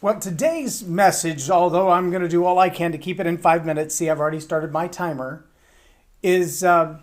Well, today's message, although I'm going to do all I can to keep it in 5 minutes, see, I've already started my timer, is I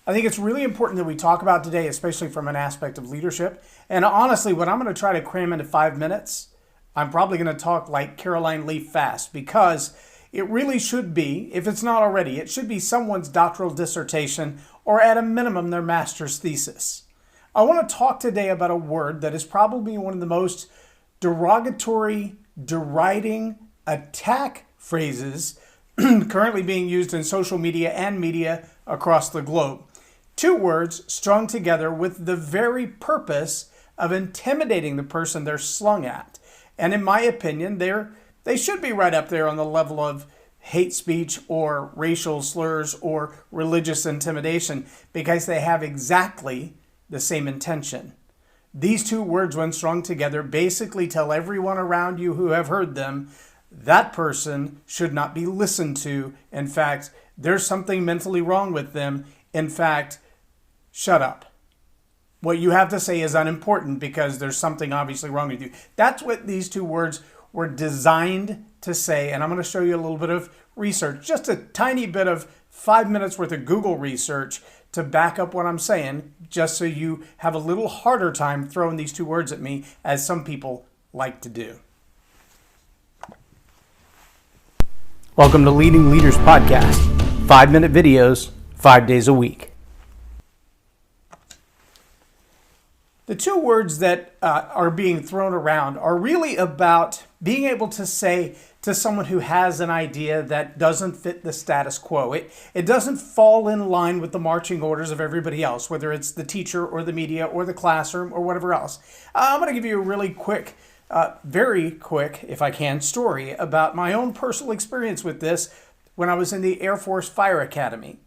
think it's really important that we talk about today, especially from an aspect of leadership. And honestly, what I'm going to try to cram into 5 minutes, I'm probably going to talk like Caroline Leaf fast, because it really should be, if it's not already, it should be someone's doctoral dissertation or at a minimum their master's thesis. I want to talk today about a word that is probably one of the most derogatory, deriding, attack phrases currently being used in social media and media across the globe. Two words strung together with the very purpose of intimidating the person they're slung at. And in my opinion, they should be right up there on the level of hate speech or racial slurs or religious intimidation, because they have exactly the same intention. These two words, when strung together, basically tell everyone around you who have heard them, that person should not be listened to. In fact, there's something mentally wrong with them. In fact, shut up. What you have to say is unimportant because there's something obviously wrong with you. That's what these two words were designed to say. And I'm going to show you a little bit of research, just a tiny bit of 5 minutes worth of Google research to back up what I'm saying, just so you have a little harder time throwing these two words at me, as some people like to do. Welcome to Leading Leaders Podcast. 5-minute videos, 5 days a week. The two words that are being thrown around are really about being able to say to someone who has an idea that doesn't fit the status quo. It doesn't fall in line with the marching orders of everybody else, whether it's the teacher or the media or the classroom or whatever else. I'm going to give you a really quick, very quick, if I can, story about my own personal experience with this when I was in the Air Force Fire Academy.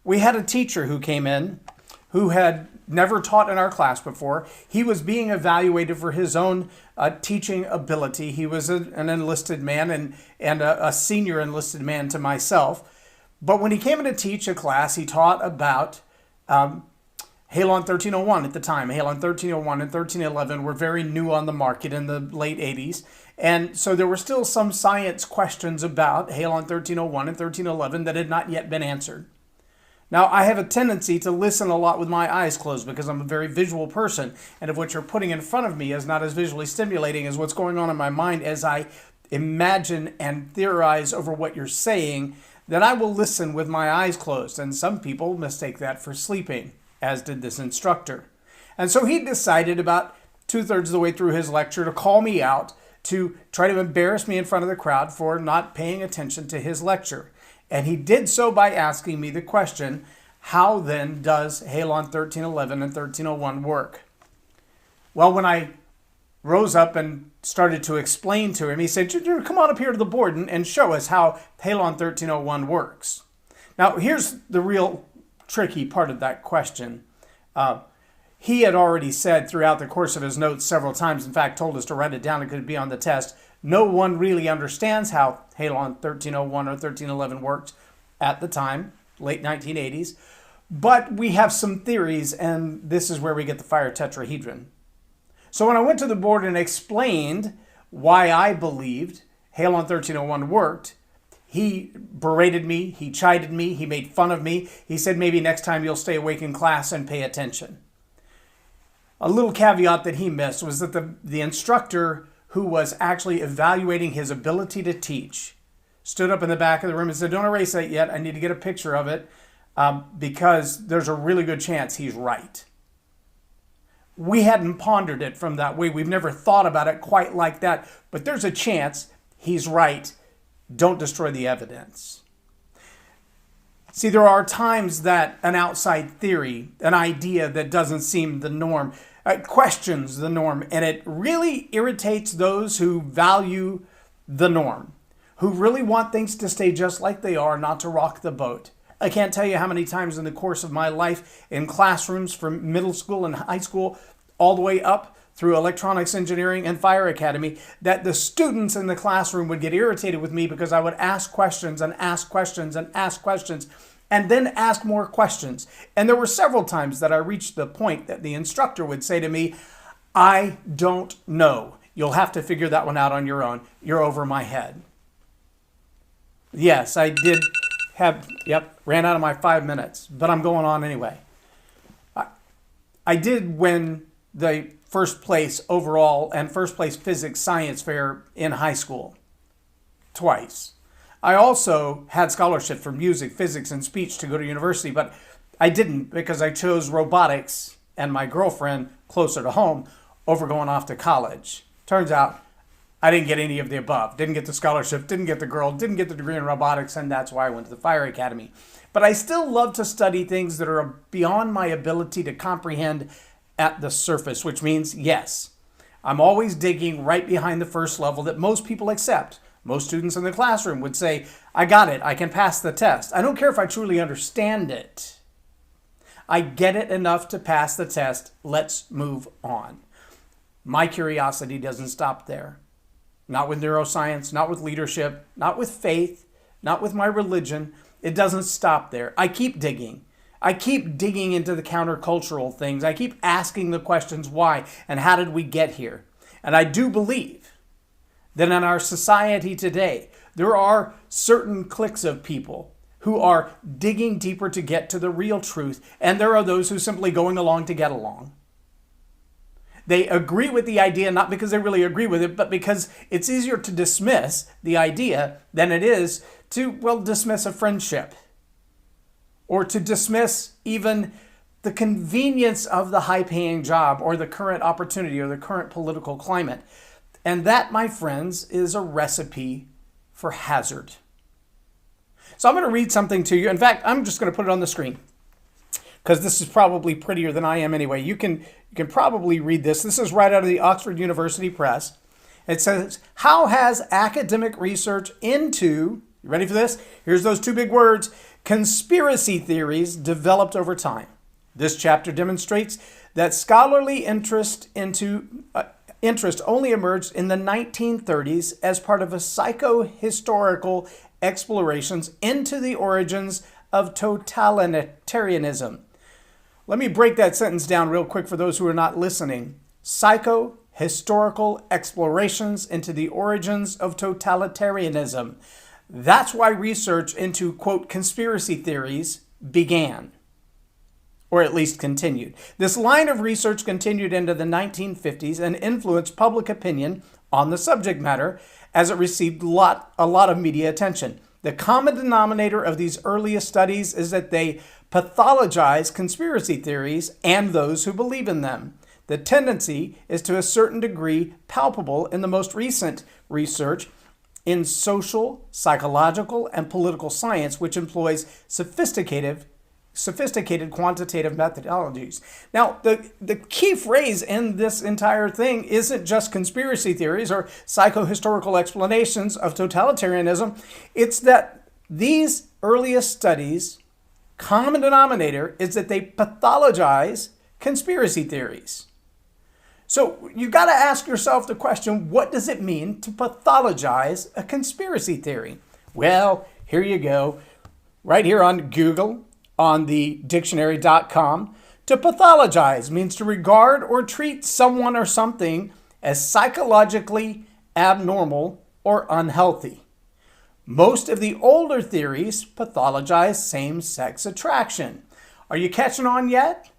We had a teacher who came in who had never taught in our class before. He was being evaluated for his own teaching ability. He was an enlisted man and a senior enlisted man to myself. But when he came in to teach a class, he taught about Halon 1301 at the time. Halon 1301 and 1311 were very new on the market in the late 80s. And so there were still some science questions about Halon 1301 and 1311 that had not yet been answered. Now, I have a tendency to listen a lot with my eyes closed because I'm a very visual person, and if what you're putting in front of me is not as visually stimulating as what's going on in my mind as I imagine and theorize over what you're saying, then I will listen with my eyes closed, and some people mistake that for sleeping, as did this instructor. And so he decided about 2/3 of the way through his lecture to call me out, to try to embarrass me in front of the crowd for not paying attention to his lecture. And he did so by asking me the question, how then does Halon 1311 and 1301 work? Well, when I rose up and started to explain to him, he said, come on up here to the board and show us how Halon 1301 works. Now, here's the real tricky part of that question. He had already said throughout the course of his notes several times, in fact, told us to write it down, it could be on the test, no one really understands how Halon 1301 or 1311 worked at the time, late 1980s. But we have some theories, and this is where we get the fire tetrahedron. So when I went to the board and explained why I believed Halon 1301 worked, he berated me, he chided me, he made fun of me. He said, maybe next time you'll stay awake in class and pay attention. A little caveat that he missed was that the instructor who was actually evaluating his ability to teach stood up in the back of the room and said, don't erase that yet. I need to get a picture of it because there's a really good chance he's right. We hadn't pondered it from that way. We've never thought about it quite like that, but there's a chance he's right. Don't destroy the evidence. See, there are times that an outside theory, an idea that doesn't seem the norm, questions the norm, and it really irritates those who value the norm, who really want things to stay just like they are, not to rock the boat. I can't tell you how many times in the course of my life in classrooms from middle school and high school all the way up through electronics engineering and fire academy that the students in the classroom would get irritated with me because I would ask questions and ask questions and ask questions and then ask more questions. And there were several times that I reached the point that the instructor would say to me, I don't know. You'll have to figure that one out on your own. You're over my head. Yes, I did ran out of my 5 minutes, but I'm going on anyway. I did win the first place overall and first place physics science fair in high school twice. I also had scholarship for music, physics, and speech to go to university, but I didn't because I chose robotics and my girlfriend closer to home over going off to college. Turns out I didn't get any of the above. Didn't get the scholarship, didn't get the girl, didn't get the degree in robotics, and that's why I went to the Fire Academy. But I still love to study things that are beyond my ability to comprehend at the surface, which means, yes, I'm always digging right behind the first level that most people accept. Most students in the classroom would say, I got it, I can pass the test. I don't care if I truly understand it. I get it enough to pass the test. Let's move on. My curiosity doesn't stop there. Not with neuroscience, not with leadership, not with faith, not with my religion. It doesn't stop there. I keep digging. I keep digging into the countercultural things. I keep asking the questions why and how did we get here? And I do believe that in our society today, there are certain cliques of people who are digging deeper to get to the real truth, and there are those who simply going along to get along. They agree with the idea not because they really agree with it, but because it's easier to dismiss the idea than it is to, well, dismiss a friendship or to dismiss even the convenience of the high-paying job or the current opportunity or the current political climate. And that, my friends, is a recipe for hazard. So I'm going to read something to you. In fact, I'm just going to put it on the screen because this is probably prettier than I am anyway. You can probably read this. This is right out of the Oxford University Press. It says, how has academic research into, you ready for this? Here's those two big words, conspiracy theories developed over time. This chapter demonstrates that scholarly interest only emerged in the 1930s as part of a psycho-historical explorations into the origins of totalitarianism. Let me break that sentence down real quick for those who are not listening. Psycho-historical explorations into the origins of totalitarianism. That's why research into, quote, conspiracy theories began, or at least continued. This line of research continued into the 1950s and influenced public opinion on the subject matter as it received a lot of media attention. The common denominator of these earliest studies is that they pathologize conspiracy theories and those who believe in them. The tendency is to a certain degree palpable in the most recent research in social, psychological, and political science, which employs sophisticated quantitative methodologies. Now, the key phrase in this entire thing isn't just conspiracy theories or psycho-historical explanations of totalitarianism. It's that these earliest studies, common denominator is that they pathologize conspiracy theories. So you've got to ask yourself the question, what does it mean to pathologize a conspiracy theory? Well, here you go. Right here on Google, on the Dictionarycom, to pathologize means to regard or treat someone or something as psychologically abnormal or unhealthy. Most of the older theories pathologize same-sex attraction. Are you catching on yet?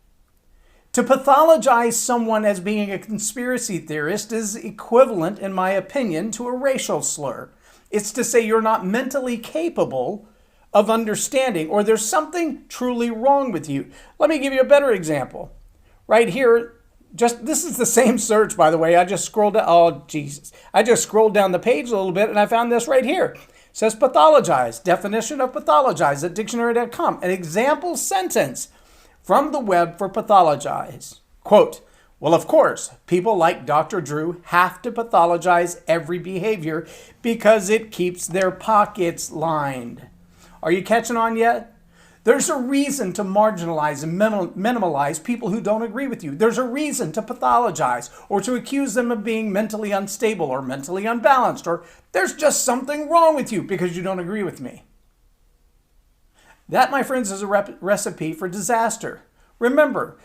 To pathologize someone as being a conspiracy theorist is equivalent, in my opinion, to a racial slur. It's to say you're not mentally capable of understanding, or there's something truly wrong with you. Let me give you a better example. Right here, this is the same search, by the way. I just scrolled down, oh, Jesus. I just scrolled down the page a little bit and I found this right here. It says pathologize, definition of pathologize at Dictionarycom. An example sentence from the web for pathologize. Quote, well, of course, people like Dr. Drew have to pathologize every behavior because it keeps their pockets lined. Are you catching on yet? There's a reason to marginalize and minimalize people who don't agree with you. There's a reason to pathologize or to accuse them of being mentally unstable or mentally unbalanced, or there's just something wrong with you because you don't agree with me. That, my friends, is a recipe for disaster. Remember,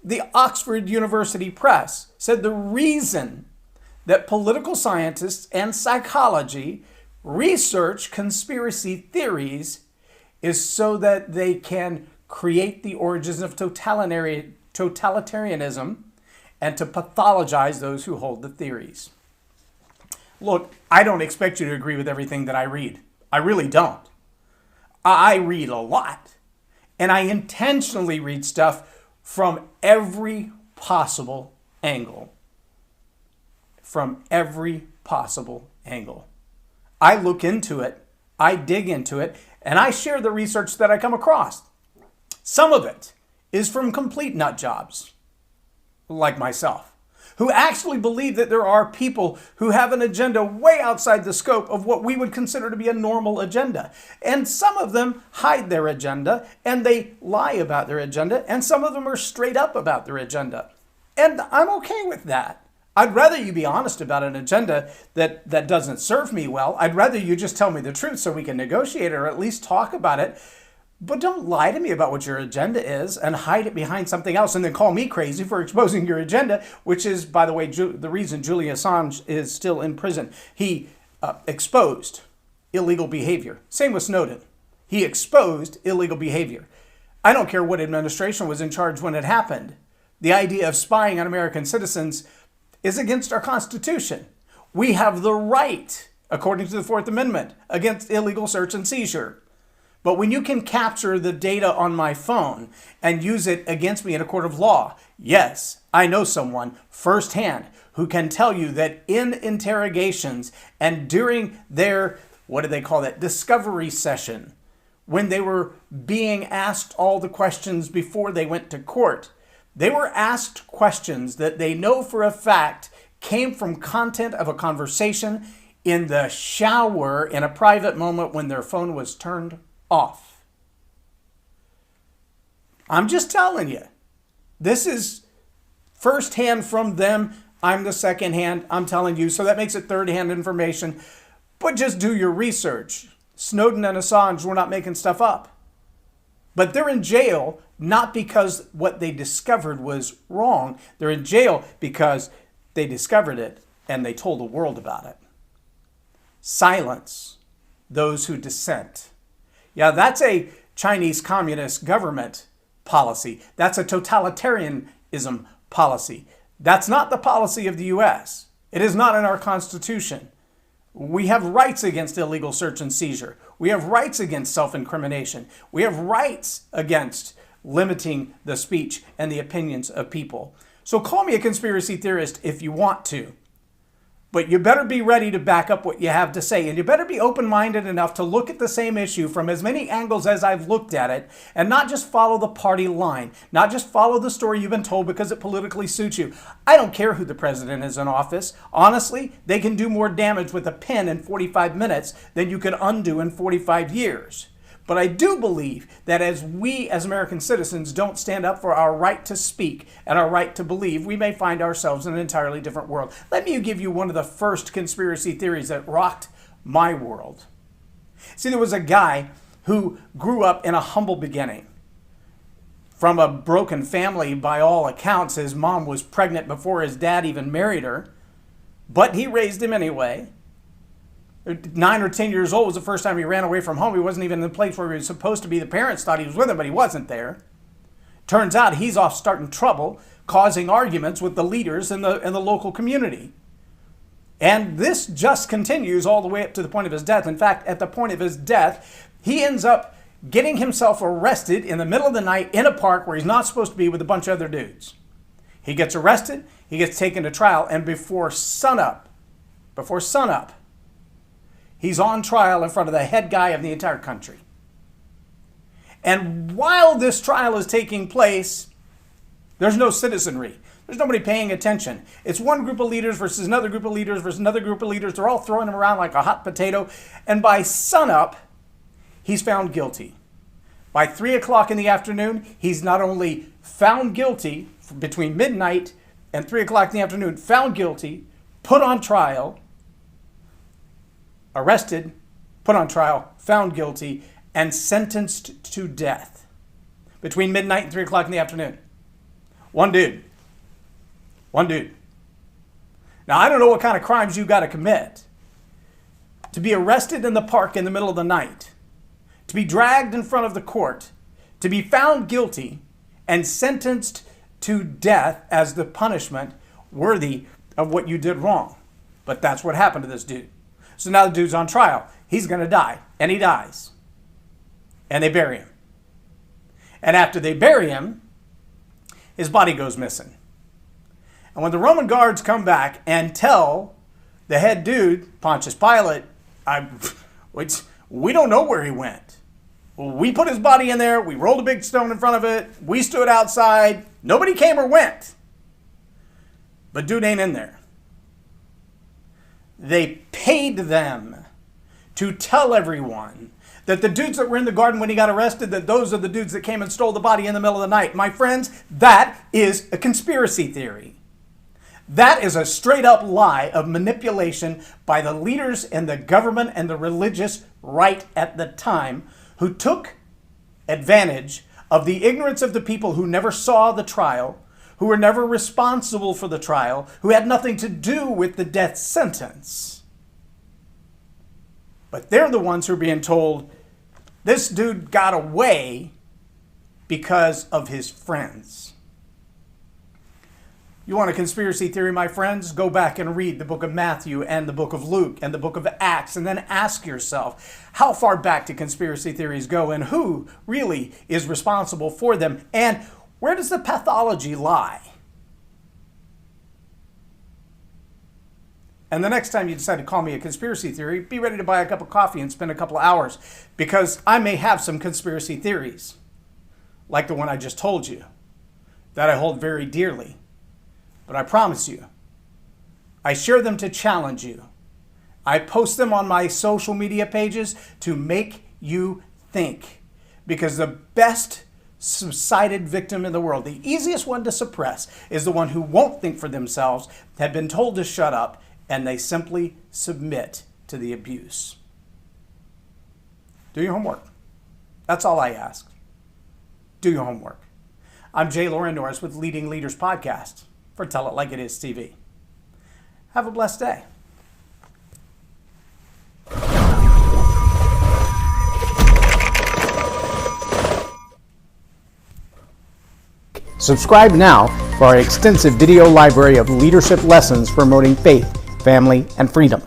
the Oxford University Press said the reason that political scientists and psychology research conspiracy theories is so that they can create the origins of totalitarianism and to pathologize those who hold the theories. Look, I don't expect you to agree with everything that I read. I really don't. I read a lot, and I intentionally read stuff from every possible angle. From every possible angle. I look into it, I dig into it, and I share the research that I come across. Some of it is from complete nut jobs, like myself, who actually believe that there are people who have an agenda way outside the scope of what we would consider to be a normal agenda. And some of them hide their agenda, and they lie about their agenda, and some of them are straight up about their agenda. And I'm okay with that. I'd rather you be honest about an agenda that doesn't serve me well. I'd rather you just tell me the truth so we can negotiate or at least talk about it. But don't lie to me about what your agenda is and hide it behind something else and then call me crazy for exposing your agenda, which is, by the way, the reason Julian Assange is still in prison. He exposed illegal behavior. Same with Snowden. He exposed illegal behavior. I don't care what administration was in charge when it happened. The idea of spying on American citizens is against our Constitution. We have the right, according to the Fourth Amendment, against illegal search and seizure. But when you can capture the data on my phone and use it against me in a court of law, yes, I know someone firsthand who can tell you that in interrogations and during their, what do they call that, discovery session, when they were being asked all the questions before they went to court, they were asked questions that they know for a fact came from content of a conversation in the shower in a private moment when their phone was turned off. I'm just telling you, this is firsthand from them. I'm the second hand. I'm telling you, so that makes it third hand information. But just do your research. Snowden and Assange were not making stuff up. But they're in jail not because what they discovered was wrong. They're in jail because they discovered it and they told the world about it. Silence those who dissent. Yeah, that's a Chinese communist government policy. That's a totalitarianism policy. That's not the policy of the U.S. It is not in our Constitution. We have rights against illegal search and seizure. We have rights against self-incrimination. We have rights against limiting the speech and the opinions of people. So call me a conspiracy theorist if you want to. But you better be ready to back up what you have to say. And you better be open-minded enough to look at the same issue from as many angles as I've looked at it and not just follow the party line, not just follow the story you've been told because it politically suits you. I don't care who the president is in office. Honestly, they can do more damage with a pen in 45 minutes than you could undo in 45 years. But I do believe that as we as American citizens don't stand up for our right to speak and our right to believe, we may find ourselves in an entirely different world. Let me give you one of the first conspiracy theories that rocked my world. See, there was a guy who grew up in a humble beginning. From a broken family, by all accounts, his mom was pregnant before his dad even married her, but he raised him anyway. 9 or 10 years old was the first time he ran away from home. He wasn't even in the place where he was supposed to be. The parents thought he was with him, but he wasn't there. Turns out he's off starting trouble, causing arguments with the leaders in the local community. And this just continues all the way up to the point of his death. In fact, at the point of his death, he ends up getting himself arrested in the middle of the night in a park where he's not supposed to be with a bunch of other dudes. He gets arrested, he gets taken to trial, and before sunup, he's on trial in front of the head guy of the entire country. And while this trial is taking place, there's no citizenry. There's nobody paying attention. It's one group of leaders versus another group of leaders versus another group of leaders. They're all throwing him around like a hot potato. And by sunup, he's found guilty. By 3 o'clock in the afternoon, he's not only found guilty between midnight and 3 o'clock in the afternoon, found guilty, put on trial, arrested, put on trial, found guilty, and sentenced to death between midnight and 3 o'clock in the afternoon. One dude. Now, I don't know what kind of crimes you got to commit to be arrested in the park in the middle of the night, to be dragged in front of the court, to be found guilty and sentenced to death as the punishment worthy of what you did wrong. But that's what happened to this dude. So now the dude's on trial. He's going to die, and he dies. And they bury him. And after they bury him, his body goes missing. And when the Roman guards come back and tell the head dude, Pontius Pilate, we don't know where he went. We put his body in there. We rolled a big stone in front of it. We stood outside. Nobody came or went. But dude ain't in there. They paid them to tell everyone that the dudes that were in the garden when he got arrested, that those are the dudes that came and stole the body in the middle of the night. My friends, that is a conspiracy theory. That is a straight up lie of manipulation by the leaders in the government and the religious right at the time, who took advantage of the ignorance of the people who never saw the trial, who were never responsible for the trial, who had nothing to do with the death sentence. But they're the ones who are being told, this dude got away because of his friends. You want a conspiracy theory, my friends? Go back and read the book of Matthew and the book of Luke and the book of Acts, and then ask yourself, how far back do conspiracy theories go, and who really is responsible for them, and where does the pathology lie? And the next time you decide to call me a conspiracy theory, be ready to buy a cup of coffee and spend a couple of hours, because I may have some conspiracy theories, like the one I just told you, that I hold very dearly. But I promise you, I share them to challenge you. I post them on my social media pages to make you think. Because the best subsided victim in the world, the easiest one to suppress, is the one who won't think for themselves, have been told to shut up, and they simply submit to the abuse. Do your homework. That's all I ask. Do your homework. I'm Loren Norris with Leading Leaders Podcast for Tell It Like It Is TV. Have a blessed day. Subscribe now for our extensive video library of leadership lessons promoting faith, family, and freedom.